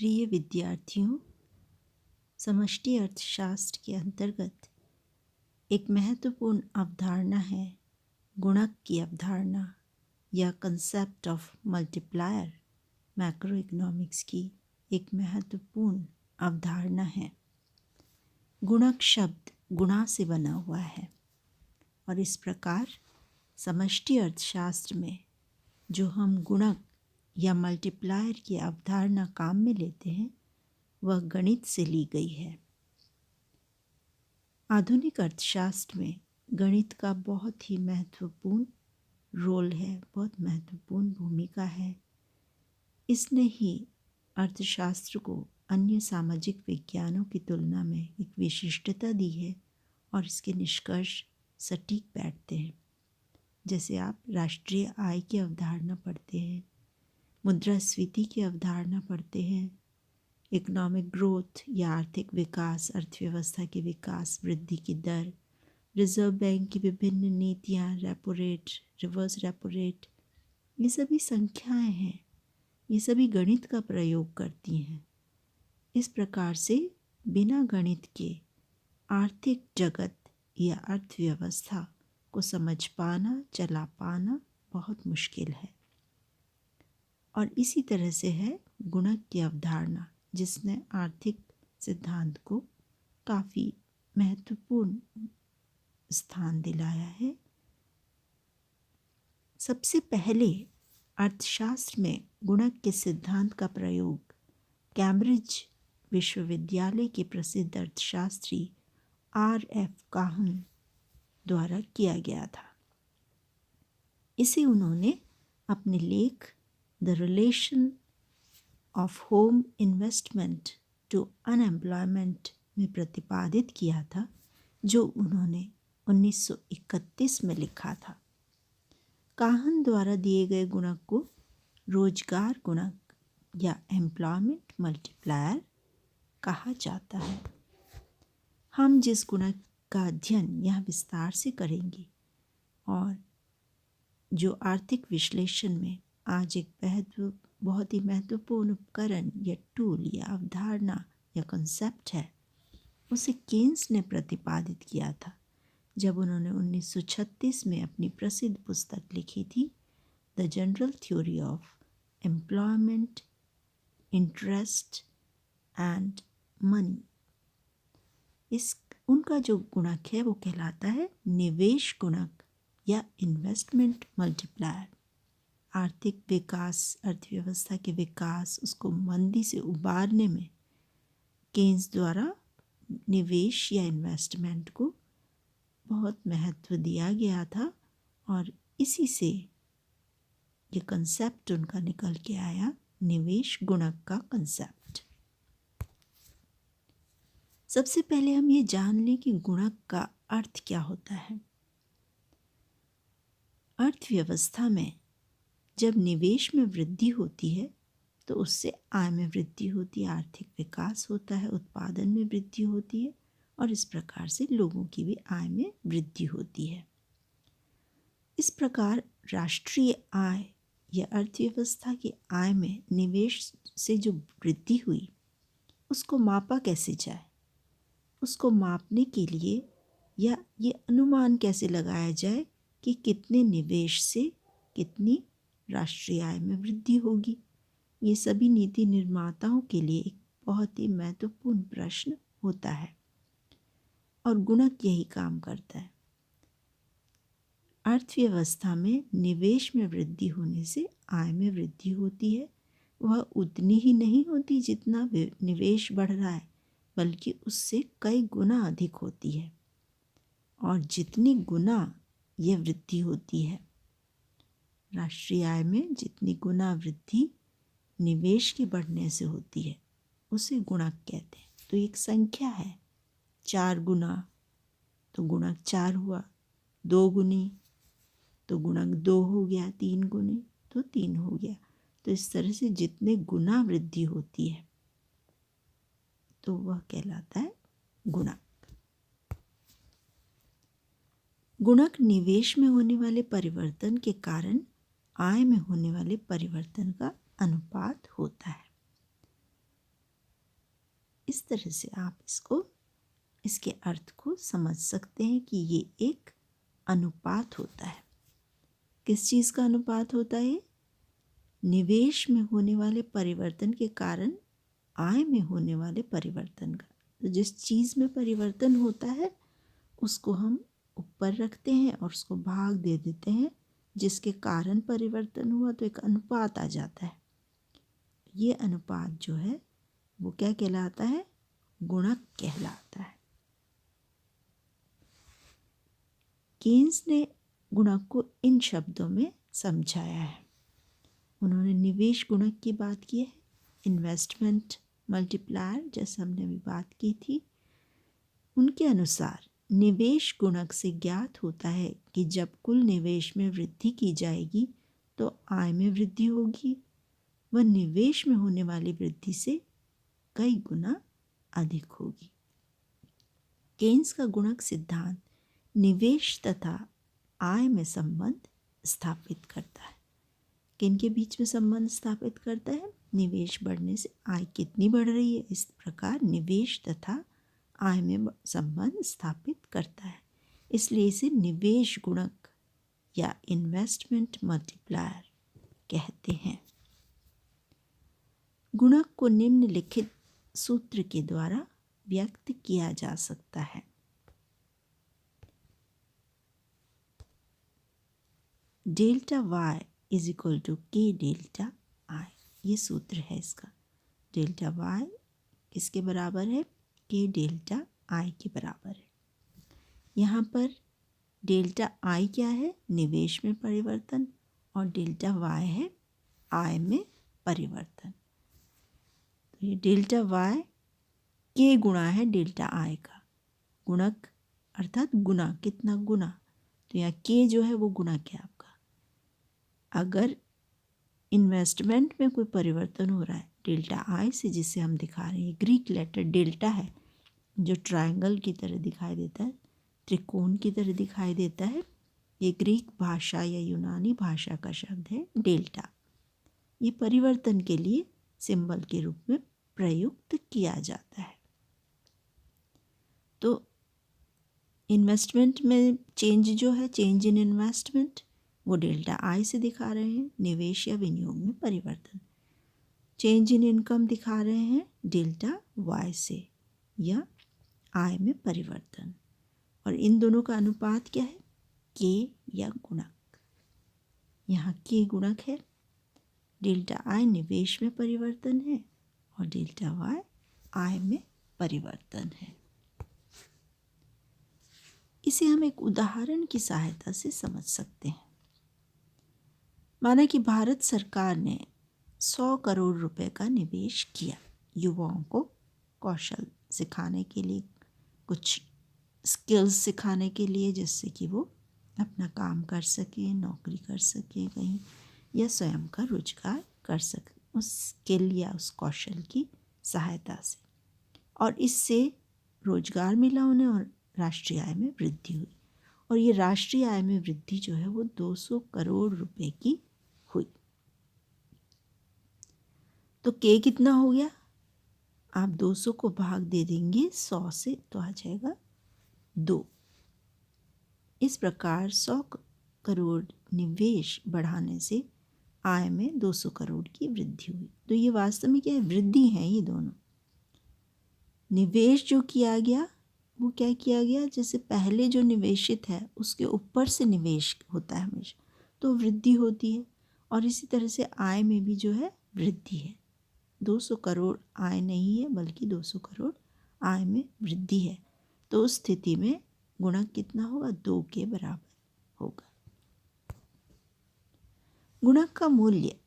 प्रिय विद्यार्थियों, समष्टि अर्थशास्त्र के अंतर्गत एक महत्वपूर्ण अवधारणा है गुणक की अवधारणा या concept of multiplier. Macro economics की एक महत्वपूर्ण अवधारणा है। गुणक शब्द गुणा से बना हुआ है और इस प्रकार समष्टि अर्थशास्त्र में जो हम गुणक या मल्टीप्लायर की अवधारणा काम में लेते हैं वह गणित से ली गई है। आधुनिक अर्थशास्त्र में गणित का बहुत ही महत्वपूर्ण रोल है, बहुत महत्वपूर्ण भूमिका है। इसने ही अर्थशास्त्र को अन्य सामाजिक विज्ञानों की तुलना में एक विशिष्टता दी है और इसके निष्कर्ष सटीक बैठते हैं। जैसे आप राष्ट्रीय आय की अवधारणा पढ़ते हैं, मुद्रास्फीति की अवधारणा पढ़ते हैं, इकोनॉमिक ग्रोथ या आर्थिक विकास, अर्थव्यवस्था के विकास वृद्धि की दर, रिजर्व बैंक की विभिन्न नीतियाँ, repo rate, reverse repo rate, ये सभी संख्याएं हैं, ये सभी गणित का प्रयोग करती हैं। इस प्रकार से बिना गणित के आर्थिक जगत या अर्थव्यवस्था को समझ पाना, चला पाना बहुत मुश्किल है। और इसी तरह से है गुणक की अवधारणा, जिसने आर्थिक सिद्धांत को काफ़ी महत्वपूर्ण स्थान दिलाया है। सबसे पहले अर्थशास्त्र में गुणक के सिद्धांत का प्रयोग कैम्ब्रिज विश्वविद्यालय के प्रसिद्ध अर्थशास्त्री R.F. काहन द्वारा किया गया था। इसे उन्होंने अपने लेख the relation of home investment to unemployment में प्रतिपादित किया था, जो उन्होंने 1931 में लिखा था। काहन द्वारा दिए गए गुणक को रोजगार गुणक या एम्प्लॉयमेंट मल्टीप्लायर कहा जाता है। हम जिस गुणक का अध्ययन यहाँ विस्तार से करेंगे और जो आर्थिक विश्लेषण में आज एक बहुत ही महत्वपूर्ण उपकरण या टूल या अवधारणा या कॉन्सेप्ट है, उसे केन्स ने प्रतिपादित किया था जब उन्होंने 1936 में अपनी प्रसिद्ध पुस्तक लिखी थी the general theory of employment, interest and money. उनका जो गुणक है वो कहलाता है निवेश गुणक या इन्वेस्टमेंट मल्टीप्लायर। आर्थिक विकास, अर्थव्यवस्था के विकास, उसको मंदी से उबारने में केन्स द्वारा निवेश या इन्वेस्टमेंट को बहुत महत्व दिया गया था और इसी से ये कंसेप्ट उनका निकल के आया, निवेश गुणक का कंसेप्ट। सबसे पहले हम ये जान लें कि गुणक का अर्थ क्या होता है। अर्थव्यवस्था में जब निवेश में वृद्धि होती है तो उससे आय में वृद्धि होती है, आर्थिक विकास होता है, उत्पादन में वृद्धि होती है और इस प्रकार से लोगों की भी आय में वृद्धि होती है। इस प्रकार राष्ट्रीय आय या अर्थव्यवस्था की आय में निवेश से जो वृद्धि हुई उसको मापा कैसे जाए, उसको मापने के लिए या ये अनुमान कैसे लगाया जाए कि कितने निवेश से कितनी राष्ट्रीय आय में वृद्धि होगी, ये सभी नीति निर्माताओं के लिए एक बहुत ही महत्वपूर्ण प्रश्न होता है और गुणक यही काम करता है। अर्थव्यवस्था में निवेश में वृद्धि होने से आय में वृद्धि होती है। वह उतनी ही नहीं होती जितना निवेश बढ़ रहा है, बल्कि उससे कई गुना अधिक होती है और जितनी गुना यह वृद्धि होती है, राष्ट्रीय आय में जितनी गुना वृद्धि निवेश के बढ़ने से होती है उसे गुणक कहते हैं। तो एक संख्या है 4 गुना तो गुणक 4 हुआ, 2 गुनी तो गुणक 2 हो गया, 3 गुनी तो 3 हो गया। तो इस तरह से जितने गुना वृद्धि होती है तो वह कहलाता है गुणक। गुणक निवेश में होने वाले परिवर्तन के कारण आय में होने वाले परिवर्तन का अनुपात होता है। इस तरह से आप इसके अर्थ को समझ सकते हैं कि ये एक अनुपात होता है। किस चीज़ का अनुपात होता है? निवेश में होने वाले परिवर्तन के कारण आय में होने वाले परिवर्तन का। तो जिस चीज़ में परिवर्तन होता है उसको हम ऊपर रखते हैं और उसको भाग दे देते हैं, जिसके कारण परिवर्तन हुआ, तो एक अनुपात आ जाता है। ये अनुपात जो है वो क्या कहलाता है? गुणक कहलाता है। केन्स ने गुणक को इन शब्दों में समझाया है। उन्होंने निवेश गुणक की बात की है, इन्वेस्टमेंट मल्टीप्लायर, जैसे हमने अभी बात की थी। उनके अनुसार निवेश गुणक से ज्ञात होता है कि जब कुल निवेश में वृद्धि की जाएगी तो आय में वृद्धि होगी, वह निवेश में होने वाली वृद्धि से कई गुना अधिक होगी। केन्स का गुणक सिद्धांत निवेश तथा आय में संबंध स्थापित करता है। किन के बीच में संबंध स्थापित करता है? निवेश बढ़ने से आय कितनी बढ़ रही है, इस प्रकार निवेश तथा आय में संबंध स्थापित करता है। इसलिए इसे निवेश गुणक या इन्वेस्टमेंट मल्टीप्लायर कहते हैं। गुणक को निम्नलिखित सूत्र के द्वारा व्यक्त किया जा सकता है। Delta y is equal to k delta I, ये सूत्र है इसका। डेल्टा y किसके बराबर है? के डेल्टा आई के बराबर है। यहाँ पर डेल्टा आई क्या है? निवेश में परिवर्तन, और डेल्टा y है आय में परिवर्तन। तो ये डेल्टा y के गुणा है डेल्टा आई का। गुणक अर्थात गुना, कितना गुना, तो यहाँ के जो है वो गुणा क्या आपका। अगर इन्वेस्टमेंट में कोई परिवर्तन हो रहा है डेल्टा आई से, जिसे हम दिखा रहे हैं, ग्रीक लेटर डेल्टा है जो ट्रायंगल की तरह दिखाई देता है, त्रिकोण की तरह दिखाई देता है। ये ग्रीक भाषा या यूनानी भाषा का शब्द है डेल्टा। ये परिवर्तन के लिए सिंबल के रूप में प्रयुक्त किया जाता है। तो इन्वेस्टमेंट में चेंज जो है, चेंज इन इन्वेस्टमेंट, वो डेल्टा आई से दिखा रहे हैं, निवेश या विनियोग में परिवर्तन। चेंज इन इनकम दिखा रहे हैं डेल्टा वाई से, या आय में परिवर्तन। और इन दोनों का अनुपात क्या है? के या गुणक। यहाँ के गुणक है, डेल्टा आई निवेश में परिवर्तन है और डेल्टा वाई आय में परिवर्तन है। इसे हम एक उदाहरण की सहायता से समझ सकते हैं। माना कि भारत सरकार ने 100 करोड़ रुपए का निवेश किया युवाओं को कौशल सिखाने के लिए, कुछ स्किल्स सिखाने के लिए, जिससे कि वो अपना काम कर सकें, नौकरी कर सकें कहीं, या स्वयं का रोजगार कर सकें उस स्किल या उस कौशल की सहायता से। और इससे रोजगार मिला उन्हें और राष्ट्रीय आय में वृद्धि हुई। और ये राष्ट्रीय आय में वृद्धि जो है वो 200 करोड़ रुपए की हुई। तो के कितना हो गया? आप 200 को भाग दे देंगे 100 से तो आ जाएगा 2। इस प्रकार 100 करोड़ निवेश बढ़ाने से आय में 200 करोड़ की वृद्धि हुई। तो ये वास्तव में क्या है? वृद्धि है ये दोनों। निवेश जो किया गया वो क्या किया गया? जैसे पहले जो निवेशित है उसके ऊपर से निवेश होता है हमेशा, तो वृद्धि होती है। और इसी तरह से आय में भी जो है वृद्धि है। 200 करोड़ आय नहीं है बल्कि 200 करोड़ आय में वृद्धि है। तो उस स्थिति में गुणक कितना होगा? 2 के बराबर होगा। गुणक का मूल्य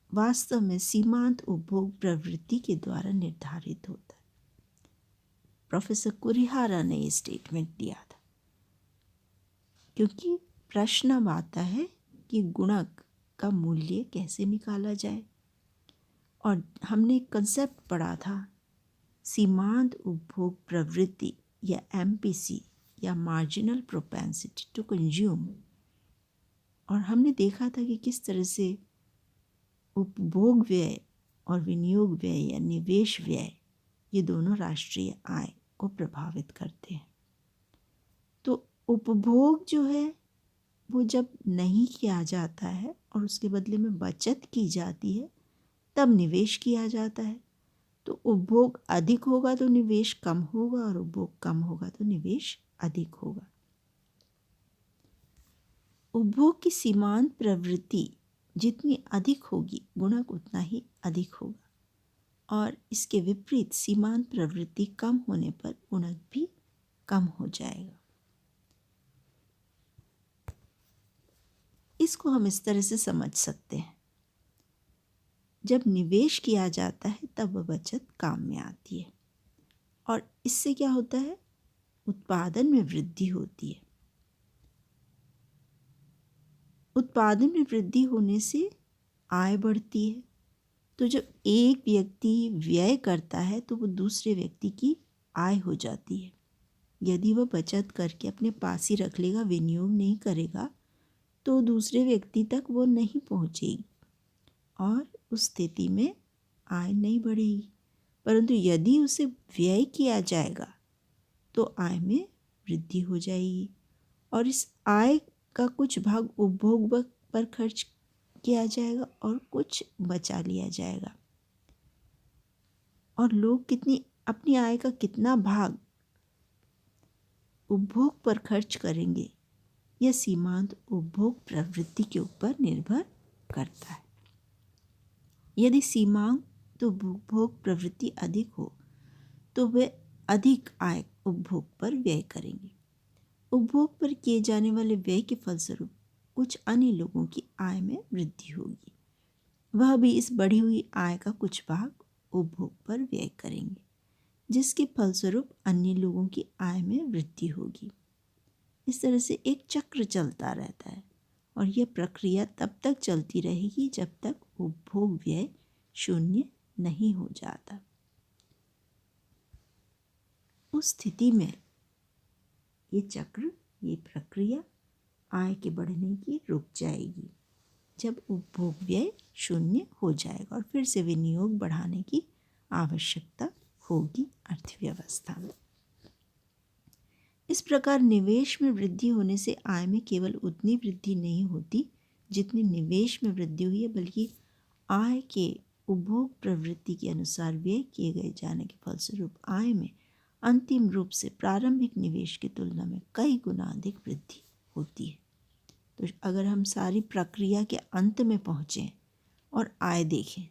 वास्तव में सीमांत उपभोग प्रवृत्ति के द्वारा निर्धारित होता है। प्रोफेसर कुरिहारा ने ये स्टेटमेंट दिया था, क्योंकि प्रश्न अब आता है कि गुणक का मूल्य कैसे निकाला जाए। और हमने एक कंसेप्ट पढ़ा था, सीमांत उपभोग प्रवृत्ति या एमपीसी या मार्जिनल प्रोपेंसिटी टू कंज्यूम। और हमने देखा था कि किस तरह से उपभोग व्यय और विनियोग व्यय या निवेश व्यय ये दोनों राष्ट्रीय आय को प्रभावित करते हैं। तो उपभोग जो है वो जब नहीं किया जाता है और उसके बदले में बचत की जाती है तब निवेश किया जाता है। तो उपभोग अधिक होगा तो निवेश कम होगा और उपभोग कम होगा तो निवेश अधिक होगा। उपभोग की सीमांत प्रवृत्ति जितनी अधिक होगी गुणक उतना ही अधिक होगा और इसके विपरीत सीमांत प्रवृत्ति कम होने पर गुणक भी कम हो जाएगा। इसको हम इस तरह से समझ सकते हैं, जब निवेश किया जाता है तब वह बचत काम में आती है और इससे क्या होता है, उत्पादन में वृद्धि होती है। उत्पादन में वृद्धि होने से आय बढ़ती है। तो जब एक व्यक्ति व्यय करता है तो वो दूसरे व्यक्ति की आय हो जाती है। यदि वह बचत करके अपने पास ही रख लेगा, विनियोग नहीं करेगा, तो दूसरे व्यक्ति तक वो नहीं पहुंचेगी और उस स्थिति में आय नहीं बढ़ेगी। परंतु यदि उसे व्यय किया जाएगा तो आय में वृद्धि हो जाएगी और इस आय का कुछ भाग उपभोग पर खर्च किया जाएगा और कुछ बचा लिया जाएगा। और लोग अपनी आय का कितना भाग उपभोग पर खर्च करेंगे, यह सीमांत उपभोग प्रवृत्ति के ऊपर निर्भर करता है। यदि सीमांत उपभोग प्रवृत्ति अधिक हो तो वे अधिक आय उपभोग पर व्यय करेंगे। उपभोग पर किए जाने वाले व्यय के फलस्वरूप कुछ अन्य लोगों की आय में वृद्धि होगी। वह भी इस बढ़ी हुई आय का कुछ भाग उपभोग पर व्यय करेंगे, जिसके फलस्वरूप अन्य लोगों की आय में वृद्धि होगी। इस तरह से एक चक्र चलता रहता है और यह प्रक्रिया तब तक चलती रहेगी जब तक उपभोग व्यय शून्य नहीं हो जाता। उस स्थिति में ये चक्र, ये प्रक्रिया आय के बढ़ने की रुक जाएगी जब उपभोग व्यय शून्य हो जाएगा और फिर से विनियोग बढ़ाने की आवश्यकता होगी अर्थव्यवस्था में। इस प्रकार निवेश में वृद्धि होने से आय में केवल उतनी वृद्धि नहीं होती जितनी निवेश में वृद्धि हुई है, बल्कि आय के उपभोग प्रवृत्ति के अनुसार व्यय किए गए जाने के फलस्वरूप आय में अंतिम रूप से प्रारंभिक निवेश की तुलना में कई गुना अधिक वृद्धि होती है। तो अगर हम सारी प्रक्रिया के अंत में पहुँचें और आय देखें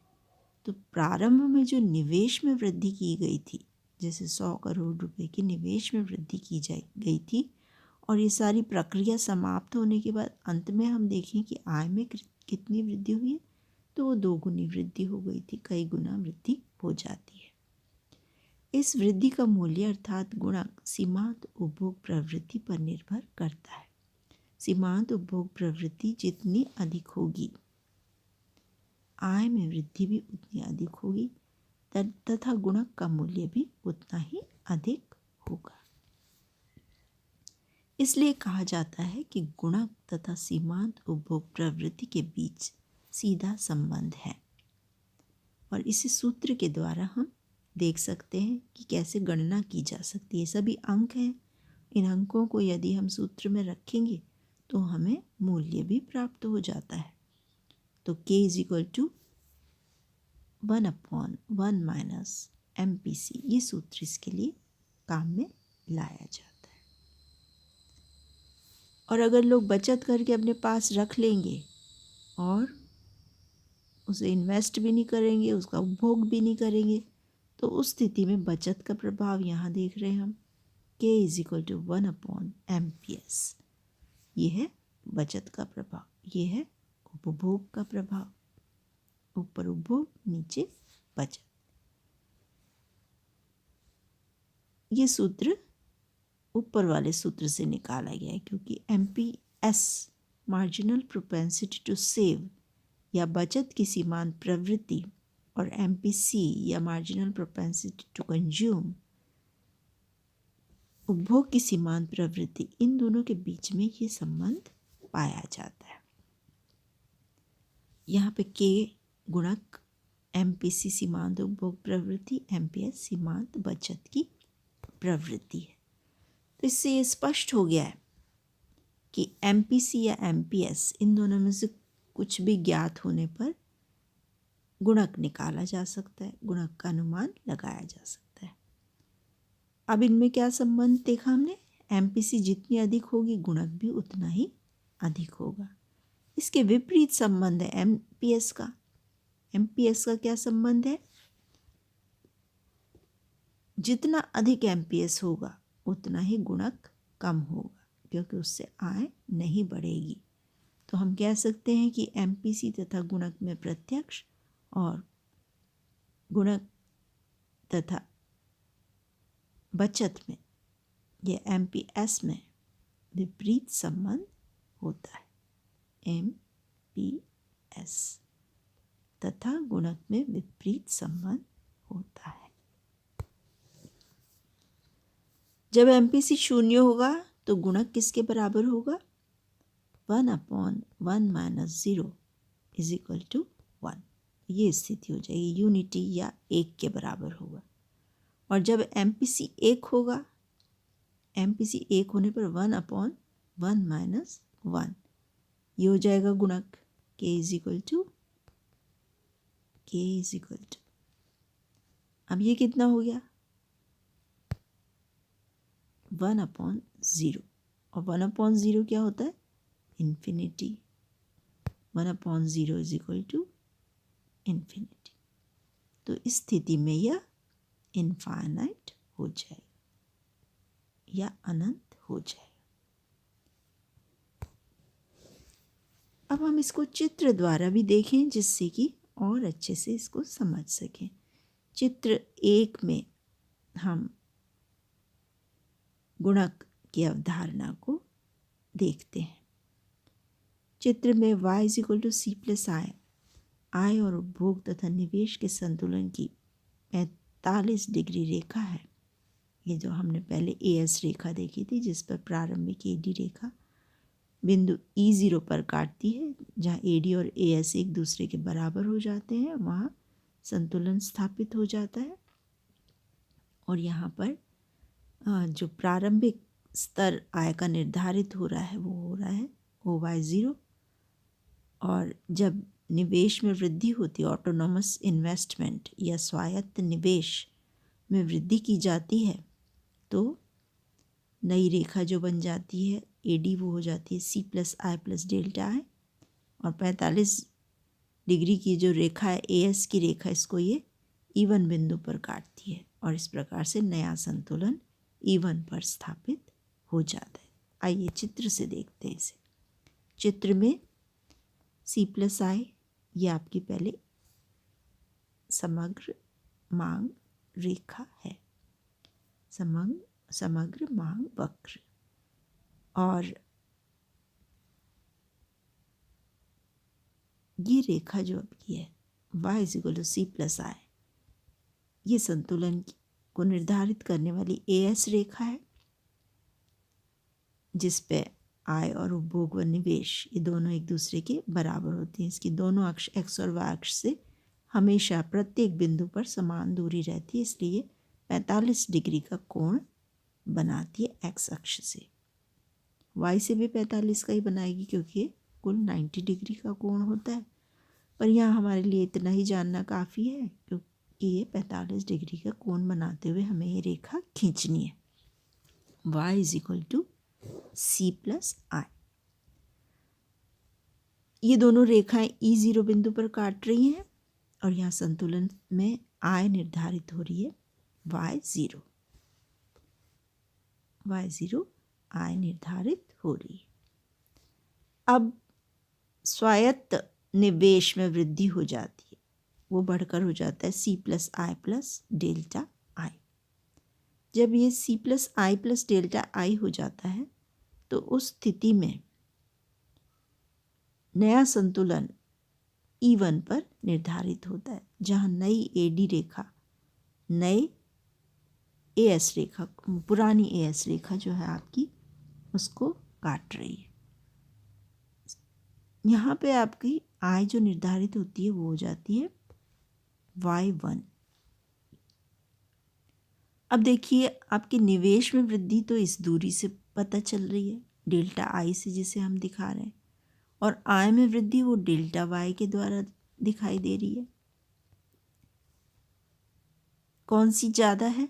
तो प्रारंभ में जो निवेश में वृद्धि की गई थी, जैसे 100 करोड़ रुपए की निवेश में वृद्धि की गई थी, और ये सारी प्रक्रिया समाप्त होने के बाद अंत में हम देखें कि आय में कितनी वृद्धि हुई है, तो वो 2 गुनी वृद्धि हो गई थी, कई गुना वृद्धि हो जाती है। इस वृद्धि का मूल्य अर्थात गुणक सीमांत उपभोग प्रवृत्ति पर निर्भर करता है। सीमांत उपभोग प्रवृत्ति जितनी अधिक होगी, आय में वृद्धि भी उतनी अधिक होगी तथा गुणक का मूल्य भी उतना ही अधिक होगा। इसलिए कहा जाता है कि गुणक तथा सीमांत उपभोग प्रवृत्ति के बीच सीधा संबंध है और इसी सूत्र के द्वारा हम देख सकते हैं कि कैसे गणना की जा सकती है। सभी अंक हैं, इन अंकों को यदि हम सूत्र में रखेंगे तो हमें मूल्य भी प्राप्त हो जाता है। तो K = 1/1 - MPC, ये सूत्र इसके लिए काम में लाया जाता है। और अगर लोग बचत करके अपने पास रख लेंगे और उसे इन्वेस्ट भी नहीं करेंगे, उसका उपभोग भी नहीं करेंगे, तो उस स्थिति में बचत का प्रभाव यहाँ देख रहे हैं हम, K = 1/MPS। ये है बचत का प्रभाव, ये है उपभोग का प्रभाव। ऊपर उपभोग, नीचे बचत। ये सूत्र ऊपर वाले सूत्र से निकाला गया है, क्योंकि MPS marginal propensity to save या बचत की सीमांत प्रवृत्ति और MPC या मार्जिनल प्रोपेंसिटी टू कंज्यूम उपभोग की सीमांत प्रवृत्ति, इन दोनों के बीच में ये संबंध पाया जाता है। यहाँ पे K गुणक एमपीसी सीमांत उपभोग प्रवृत्ति, एमपीएस सीमांत बचत की प्रवृत्ति है। तो इससे ये स्पष्ट हो गया है कि एमपीसी या एमपीएस इन दोनों में से कुछ भी ज्ञात होने पर गुणक निकाला जा सकता है, गुणक का अनुमान लगाया जा सकता है। अब इनमें क्या संबंध देखा हमने, एमपीसी जितनी अधिक होगी गुणक भी उतना ही अधिक होगा। इसके विपरीत संबंध है एमपीएस का। एमपीएस का क्या संबंध है, जितना अधिक एमपीएस होगा उतना ही गुणक कम होगा, क्योंकि उससे आय नहीं बढ़ेगी। तो हम कह सकते हैं कि एमपीसी तथा गुणक में प्रत्यक्ष और गुणक तथा बचत में या एमपीएस में विपरीत संबंध होता है। एमपीएस तथा गुणक में विपरीत संबंध होता है। जब एमपीसी शून्य होगा तो गुणक किसके बराबर होगा, 1/1 - 0 = 1। ये स्थिति हो जाएगी, यूनिटी या एक के बराबर होगा। और जब एमपीसी एक होगा, एमपीसी एक होने पर 1/1 - 1 ये हो जाएगा गुणक, k = अब ये कितना हो गया, 1/0। और 1/0 क्या होता है, इन्फिनिटी। 1/0 = इन्फिनिटी। तो इस स्थिति में यह इनफाइनाइट हो जाएगा या अनंत हो जाएगा। अब हम इसको चित्र द्वारा भी देखें जिससे कि और अच्छे से इसको समझ सकें। चित्र 1 में हम गुणक की अवधारणा को देखते हैं। चित्र में y = c+i, आय और उपभोग तथा निवेश के संतुलन की 45 डिग्री रेखा है। ये जो हमने पहले एएस रेखा देखी थी, जिस पर प्रारंभिक एडी रेखा बिंदु E0 पर काटती है, जहाँ एडी और एएस एक दूसरे के बराबर हो जाते हैं, वहाँ संतुलन स्थापित हो जाता है। और यहाँ पर जो प्रारंभिक स्तर आय का निर्धारित हो रहा है वो हो रहा है OY0। और जब निवेश में वृद्धि होती है, ऑटोनॉमस इन्वेस्टमेंट या स्वायत्त निवेश में वृद्धि की जाती है, तो नई रेखा जो बन जाती है एडी वो हो जाती है C+i + ΔI। और 45 डिग्री की जो रेखा है एएस की रेखा, इसको ये E1 बिंदु पर काटती है और इस प्रकार से नया संतुलन E1 पर स्थापित हो जाता है। आइए चित्र से देखते हैं इसे। चित्र में C+i ये आपकी पहले समग्र मांग रेखा है, समग्र मांग वक्र। और ये रेखा जो आपकी है y = c+i, ये संतुलन को निर्धारित करने वाली एएस रेखा है, जिस पे आय और उपभोग व निवेश ये दोनों एक दूसरे के बराबर होती हैं। इसकी दोनों अक्ष x और y अक्ष से हमेशा प्रत्येक बिंदु पर समान दूरी रहती है, इसलिए 45 डिग्री का कोण बनाती है x अक्ष से। y से भी 45 का ही बनाएगी, क्योंकि ये कुल 90 डिग्री का कोण होता है। पर यहाँ हमारे लिए इतना ही जानना काफ़ी है, क्योंकि ये 45 डिग्री का कोण बनाते हुए हमें ये रेखा खींचनी है। y = c+i। ये दोनों रेखाएं E0 बिंदु पर काट रही हैं और यहाँ संतुलन में आय निर्धारित हो रही है y0। आय निर्धारित हो रही है। अब स्वायत्त निवेश में वृद्धि हो जाती है, वो बढ़कर हो जाता है C+i + ΔI। जब ये C+i + ΔI हो जाता है तो उस स्थिति में नया संतुलन E1 पर निर्धारित होता है, जहाँ नई एडी रेखा नए एएस रेखा, पुरानी एएस रेखा जो है आपकी, उसको काट रही है। यहाँ पे आपकी आय जो निर्धारित होती है वो हो जाती है y1। अब देखिए आपके निवेश में वृद्धि तो इस दूरी से पता चल रही है, डेल्टा आई से, जिसे हम दिखा रहे हैं, और आय में वृद्धि वो डेल्टा वाई के द्वारा दिखाई दे रही है। कौन सी ज़्यादा है?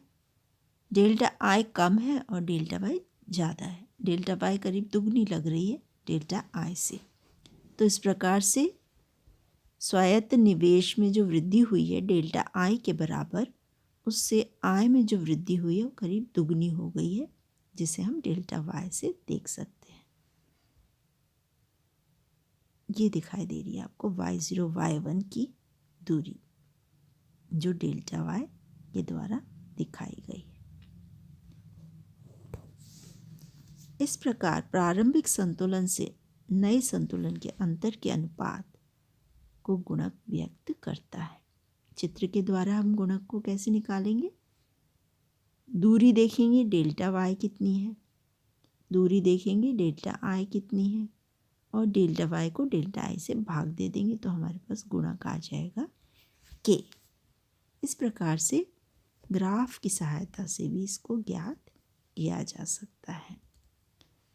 डेल्टा आई कम है और डेल्टा वाई ज़्यादा है। डेल्टा वाई करीब दुगनी लग रही है डेल्टा आई से। तो इस प्रकार से स्वायत्त निवेश में जो वृद्धि हुई है डेल्टा आई के बराबर, उससे आय में जो वृद्धि हुई है वो करीब दुगनी हो गई है, जिसे हम डेल्टा वाई से देख सकते हैं। ये दिखाई दे रही है आपको y0 y1 की दूरी, जो डेल्टा वाई के द्वारा दिखाई गई है। इस प्रकार प्रारंभिक संतुलन से नए संतुलन के अंतर के अनुपात को गुणक व्यक्त करता है। चित्र के द्वारा हम गुणक को कैसे निकालेंगे? दूरी देखेंगे डेल्टा वाई कितनी है, दूरी देखेंगे डेल्टा आई कितनी है, और डेल्टा वाई को डेल्टा आई से भाग दे देंगे तो हमारे पास गुणक आ जाएगा के। इस प्रकार से ग्राफ की सहायता से भी इसको ज्ञात किया जा सकता है।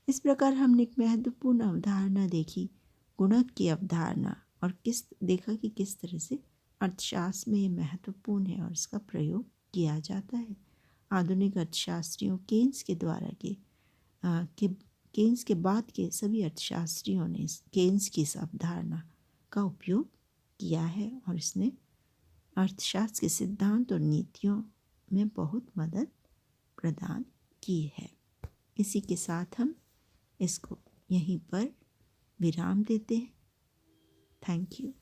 इस प्रकार हमने एक महत्वपूर्ण अवधारणा देखी, गुणक की अवधारणा, और देखा कि किस तरह से अर्थशास्त्र में ये महत्वपूर्ण है और इसका प्रयोग किया जाता है। आधुनिक अर्थशास्त्रियों केन्स के द्वारा केन्स के बाद के सभी अर्थशास्त्रियों ने केन्स की इस अवधारणा का उपयोग किया है और इसने अर्थशास्त्र के सिद्धांत और नीतियों में बहुत मदद प्रदान की है। इसी के साथ हम इसको यहीं पर विराम देते हैं। Thank you.